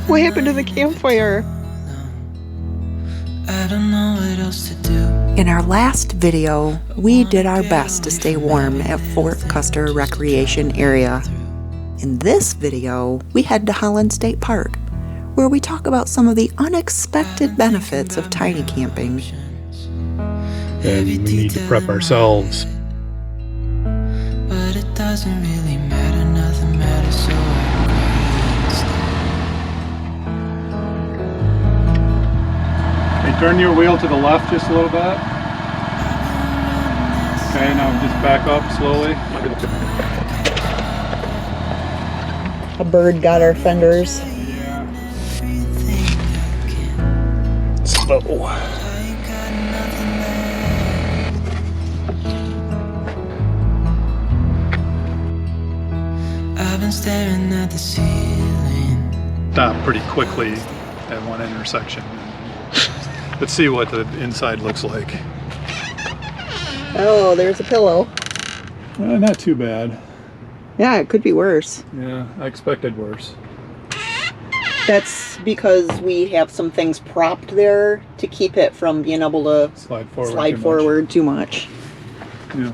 What happened to the campfire? I don't know what else to do. In our last video, we did our best to stay warm at Fort Custer Recreation Area. In this video, we head to Holland State Park, where we talk about some of the unexpected benefits of tiny camping. And we need to prep ourselves. But it doesn't really matter, nothing matters, so Hey, turn your wheel to the left just a little bit. Okay, now just back up slowly. A bird got our fenders. Yeah. Slow. I've been staring at the ceiling. Stop pretty quickly at one intersection. Let's see what the inside looks like. Oh, there's a pillow. Not too bad. Yeah, it could be worse. Yeah, I expected worse. That's because we have some things propped there to keep it from being able to Slide forward. slide forward too much. Yeah.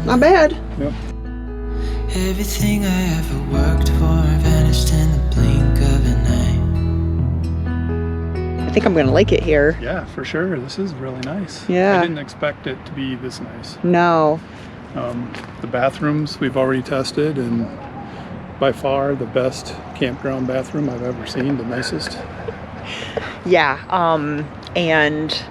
Not bad. Yep. Everything I ever worked for vanished in the blink of an eye. I think I'm gonna like it here. Yeah, for sure. This is really nice. Yeah. I didn't expect it to be this nice. No. The bathrooms we've already tested, and by far the best campground bathroom I've ever seen, the nicest. Yeah, and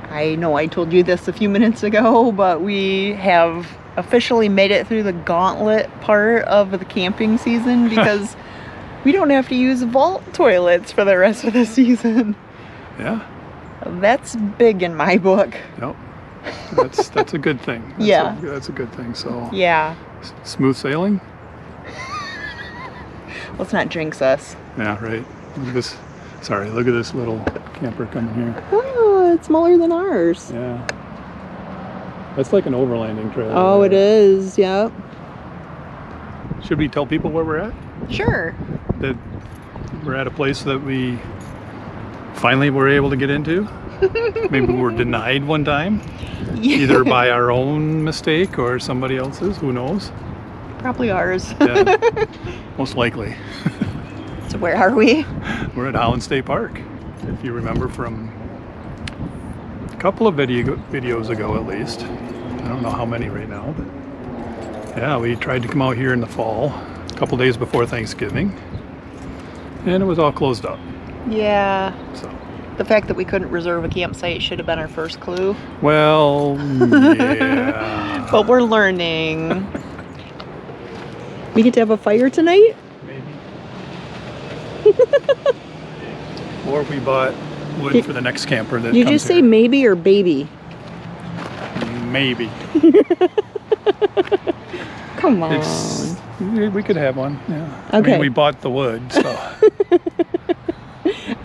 I know I told you this a few minutes ago, but we have officially made it through the gauntlet part of the camping season because we don't have to use vault toilets for the rest of the season. Yeah. That's big in my book. Yep. That's a good thing. That's a good thing. So Yeah. Smooth sailing. Let's not jinx us. Yeah, right. Look at this. Sorry, look at this little camper coming here. Oh, it's smaller than ours. Yeah. That's like an overlanding trailer. Oh, it is. Yep. Should we tell people where we're at? Sure. That we're at a place that we finally were able to get into. Maybe we were denied one time, either by our own mistake or somebody else's. Who knows? Probably ours. Yeah, most likely. So where are we? We're at Holland State Park. If you remember from a couple of videos ago, at least. I don't know how many right now, but yeah, we tried to come out here in the fall, a couple days before Thanksgiving, and it was all closed up. Yeah. So. The fact that we couldn't reserve a campsite should have been our first clue. Well, yeah. But we're learning. We get to have a fire tonight? Maybe. Or we bought wood for the next camper that You comes just say here. maybe or baby? Maybe. Come on. We could have one, yeah. Okay. I mean, we bought the wood, so.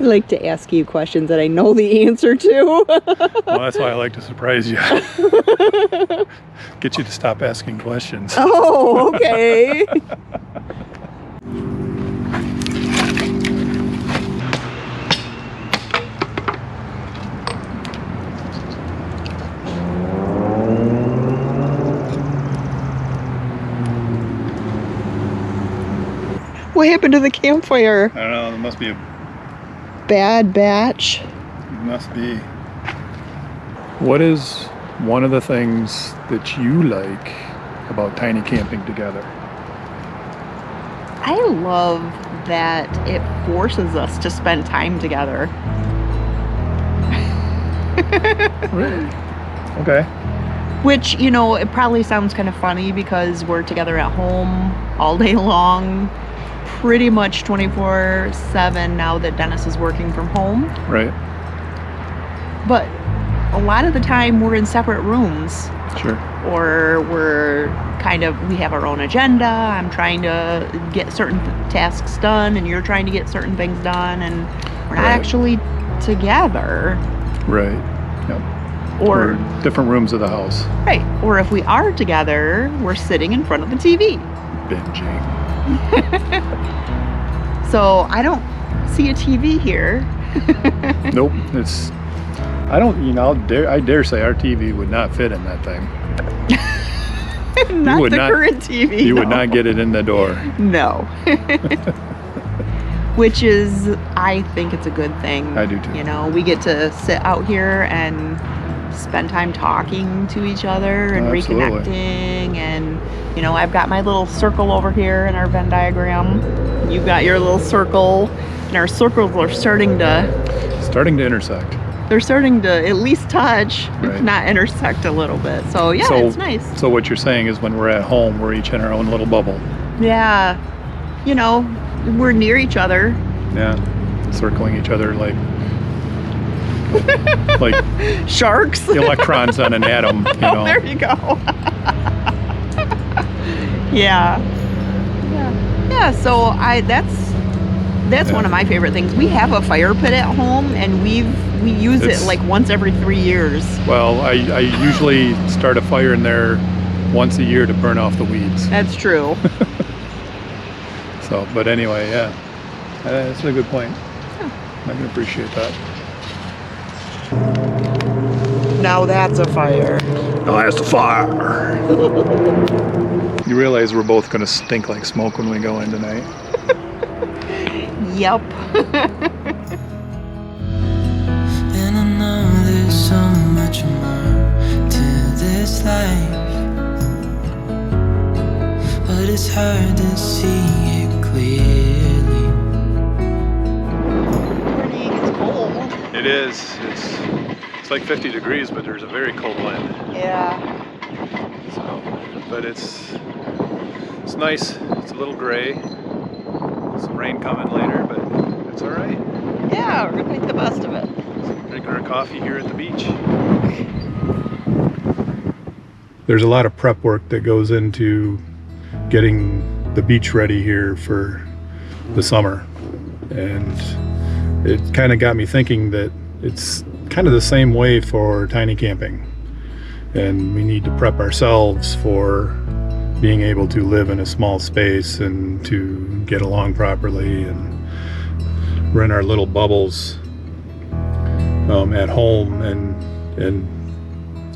I like to ask you questions that I know the answer to. Well, that's why I like to surprise you. Get you to stop asking questions. Oh, okay. What happened to the campfire? I don't know, there must be a... Bad batch. Must be. What is one of the things that you like about tiny camping together? I love that it forces us to spend time together. Really? Okay. Which, you know, it probably sounds kind of funny because we're together at home all day long, pretty much 24/7 now that Dennis is working from home. Right. But a lot of the time we're in separate rooms. Sure. Or we have our own agenda. I'm trying to get certain tasks done and you're trying to get certain things done, and we're not actually together. Right. Yep. Or we're different rooms of the house. Right. Or if we are together, we're sitting in front of the TV. Binging. So I don't see a TV here. Nope, it's. I don't. I dare say our TV would not fit in that thing. Not the current TV. You would not get it in the door. No. Which is, I think it's a good thing. I do too. You know, we get to sit out here and spend time talking to each other and Absolutely. reconnecting. And, you know, I've got my little circle over here in our Venn diagram. You've got your little circle. And our circles are starting to intersect. They're starting to at least touch, Right. if not intersect a little bit. So, yeah, it's nice. So what you're saying is when we're at home, we're each in our own little bubble. Yeah. You know, we're near each other. Yeah, circling each other like Sharks. electrons on an atom. You know. Oh, there you go. Yeah. So that's one of my favorite things. We have a fire pit at home, and we use it like once every 3 years. Well, I usually start a fire in there once a year to burn off the weeds. That's true. So, but anyway, yeah, that's a good point. I can appreciate that. Now that's a fire. Oh, that's a fire. You realize we're both going to stink like smoke when we go in tonight. Yep. And I know there's so much more to this life, but it's hard to see it clearly. Morning, it's cold. It is. It's like 50 degrees, but there's a very cold wind. Yeah. So, but it's nice. It's a little gray. Some rain coming later, but it's all right. Yeah, we're gonna make the best of it. Drinking our coffee here at the beach. There's a lot of prep work that goes into getting the beach ready here for the summer, and it kind of got me thinking that it's kind of the same way for tiny camping, and we need to prep ourselves for being able to live in a small space and to get along properly, and we're in our little bubbles at home and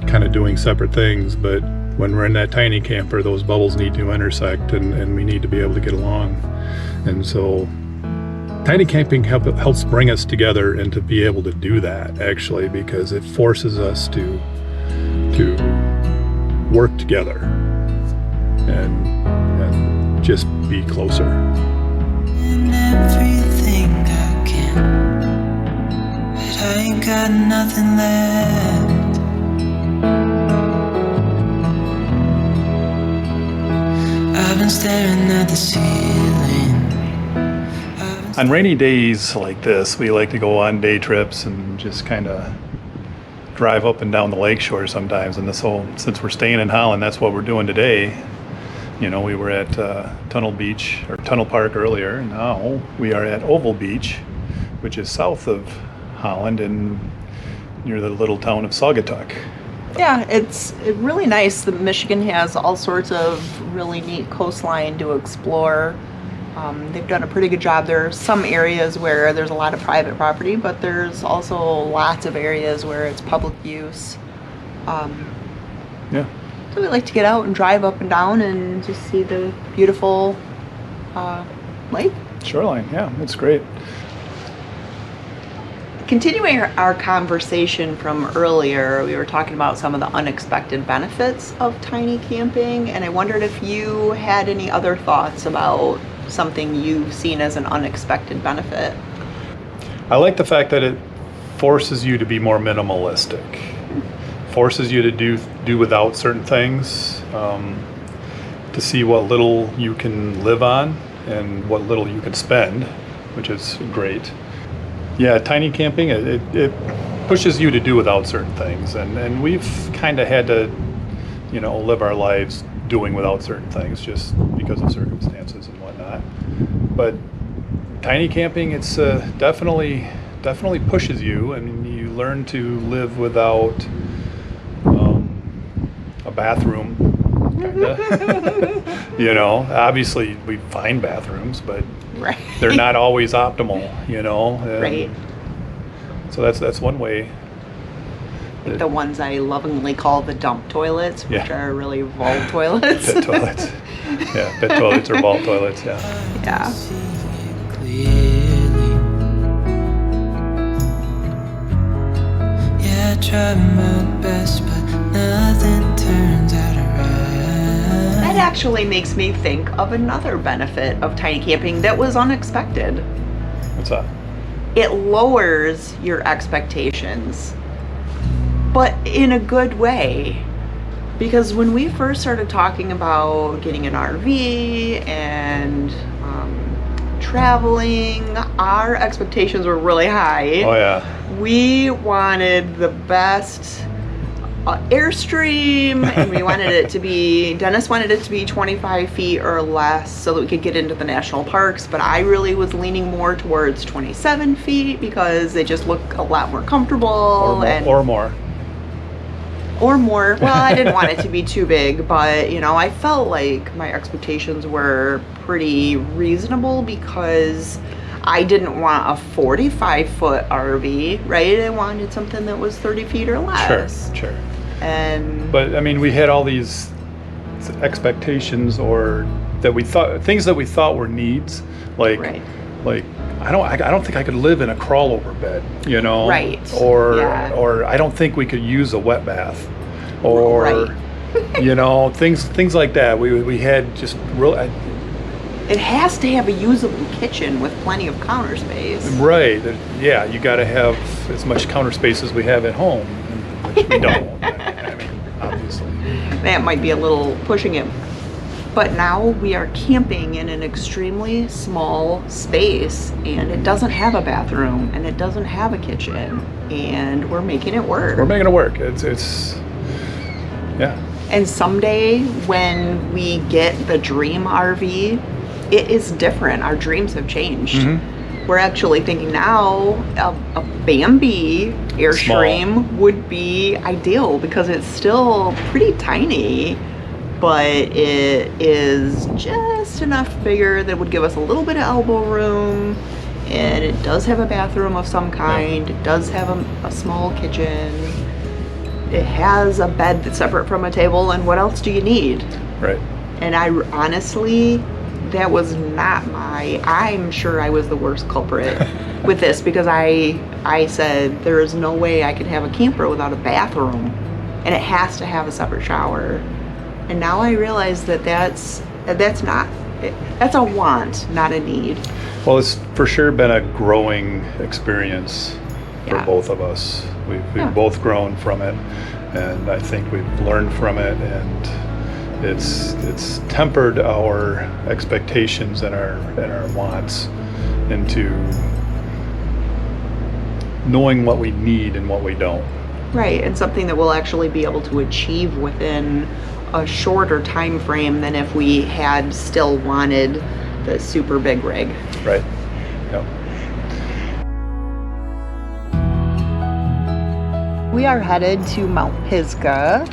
kind of doing separate things, but when we're in that tiny camper, those bubbles need to intersect, and we need to be able to get along. And so tiny camping helps bring us together and to be able to do that, actually, because it forces us to work together and just be closer. And everything I can, but I ain't got nothing left. I've been staring at the ceiling. On rainy days like this, we like to go on day trips and just kind of drive up and down the lakeshore sometimes. And so since we're staying in Holland, that's what we're doing today. You know, we were at Tunnel Park earlier, and now we are at Oval Beach, which is south of Holland and near the little town of Saugatuck. Yeah, it's really nice. Michigan has all sorts of really neat coastline to explore. They've done a pretty good job. There are some areas where there's a lot of private property, but there's also lots of areas where it's public use. Yeah. So we like to get out and drive up and down and just see the beautiful lake. Shoreline, yeah, it's great. Continuing our conversation from earlier, we were talking about some of the unexpected benefits of tiny camping, and I wondered if you had any other thoughts about something you've seen as an unexpected benefit. I like the fact that it forces you to be more minimalistic, forces you to do without certain things, to see what little you can live on and what little you can spend, which is great. Yeah, tiny camping, it pushes you to do without certain things, and we've kind of had to, live our lives doing without certain things just because of circumstances and whatnot. But tiny camping, it's definitely pushes you, and you learn to live without a bathroom kind of. You know, obviously we find bathrooms, but Right. they're not always optimal, you know. And Right. So that's one way. Like the ones I lovingly call the dump toilets, which Yeah. are really vault toilets. Pit toilets. Yeah, pit toilets or vault toilets, yeah. Yeah. See it clearly. Yeah, I try my best, but nothing turns out right. That actually makes me think of another benefit of tiny camping that was unexpected. What's that? It lowers your expectations, but in a good way. Because when we first started talking about getting an RV and traveling, our expectations were really high. Oh yeah. We wanted the best Airstream, and we wanted it to be, Dennis wanted it to be 25 feet or less so that we could get into the national parks, but I really was leaning more towards 27 feet because they just look a lot more comfortable. Or more. Or more. Well, I didn't want it to be too big, but, you know, I felt like my expectations were pretty reasonable because I didn't want a 45-foot RV, right? I wanted something that was 30 feet or less. Sure. And But I mean, we had all these expectations, or that we thought, things that we thought were needs, like Right. like I don't think I could live in a crawl over bed, you know, Right. Or Yeah. or I don't think we could use a wet bath, or Right. you know, things like that. We had just real it has to have a usable kitchen with plenty of counter space. right. Yeah, you got to have as much counter space as we have at home, which we don't. I mean, obviously. That might be a little pushing it. But now we are camping in an extremely small space, and it doesn't have a bathroom, and it doesn't have a kitchen, and we're making it work. We're making it work. It's yeah. And someday when we get the dream RV, it is different. Our dreams have changed. Mhm. We're actually thinking now a Bambi Airstream would be ideal because it's still pretty tiny, but it is just enough bigger that would give us a little bit of elbow room, and it does have a bathroom of some kind. It does have a small kitchen. It has a bed that's separate from a table, and what else do you need? Right. And I honestly, that was not I'm sure I was the worst culprit with this, because I said there is no way I could have a camper without a bathroom, and it has to have a separate shower. And now I realize that's a want, not a need. Well, it's for sure been a growing experience for Yeah. both of us. We've Yeah. both grown from it, and I think we've learned from it, and it's tempered our expectations and our wants into knowing what we need and what we don't. Right, and something that we'll actually be able to achieve within a shorter time frame than if we had still wanted the super big rig. Right. Yep. We are headed to Mt Pisgah,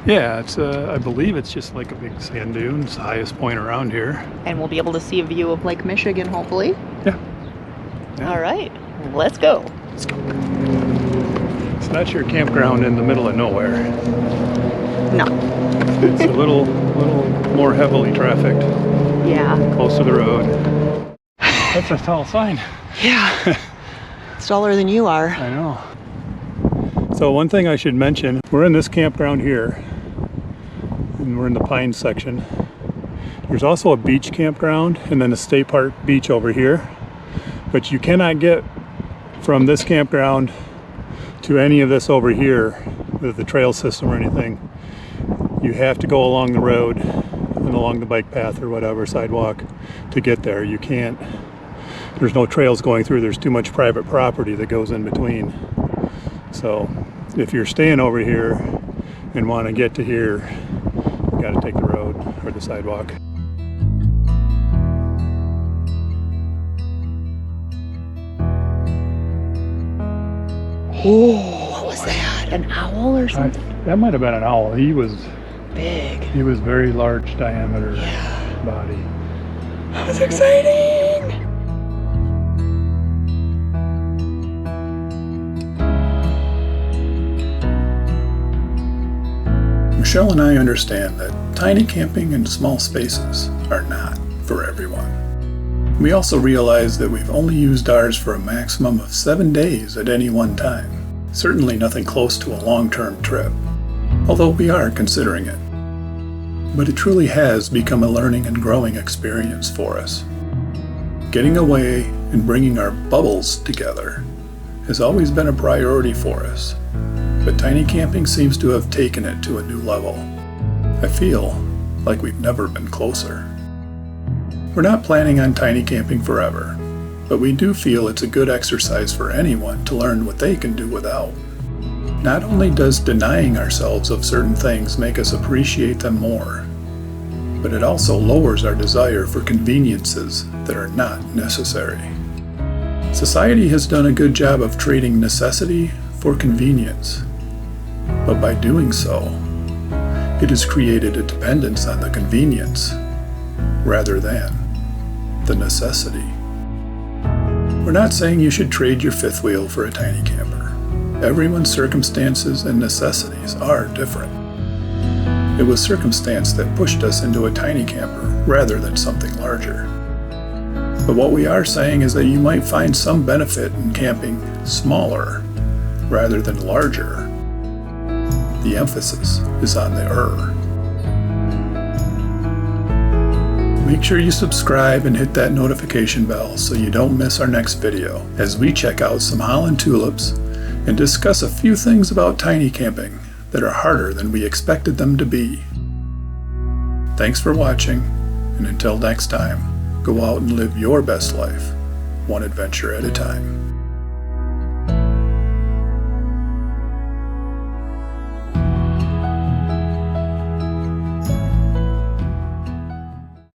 Yeah, it's I believe it's just like a big sand dune. It's the highest point around here. and we'll be able to see a view of Lake Michigan, hopefully. Yeah. Yeah. All right, let's go. Let's go. It's not your campground in the middle of nowhere. No. It's a little more heavily trafficked, Yeah. close to the road. That's a tall sign. Yeah. It's taller than you are. I know. So one thing I should mention, we're in this campground here, and we're in the Pines section. There's also a beach campground and then a state park beach over here. But you cannot get from this campground to any of this over here with the trail system or anything. You have to go along the road and along the bike path or whatever, sidewalk, to get there. You can't, there's no trails going through. There's too much private property that goes in between. So if you're staying over here and want to get to here, you got to take the road or the sidewalk. Oh, what was that? An owl or something? That might have been an owl. He was big. He was very large diameter Yeah. body. That was exciting. Michelle and I understand that tiny camping in small spaces are not for everyone. We also realize that we've only used ours for a maximum of 7 days at any one time. Certainly nothing close to a long-term trip, although we are considering it. But it truly has become a learning and growing experience for us. Getting away and bringing our bubbles together has always been a priority for us, but tiny camping seems to have taken it to a new level. I feel like we've never been closer. We're not planning on tiny camping forever, but we do feel it's a good exercise for anyone to learn what they can do without. Not only does denying ourselves of certain things make us appreciate them more, but it also lowers our desire for conveniences that are not necessary. Society has done a good job of trading necessity for convenience, but by doing so, it has created a dependence on the convenience rather than the necessity. We're not saying you should trade your fifth wheel for a tiny camper. Everyone's circumstances and necessities are different. It was circumstance that pushed us into a tiny camper rather than something larger. But what we are saying is that you might find some benefit in camping smaller rather than larger. The emphasis is on the Make sure you subscribe and hit that notification bell so you don't miss our next video as we check out some Holland tulips and discuss a few things about tiny camping that are harder than we expected them to be. Thanks for watching, and until next time, go out and live your best life, one adventure at a time.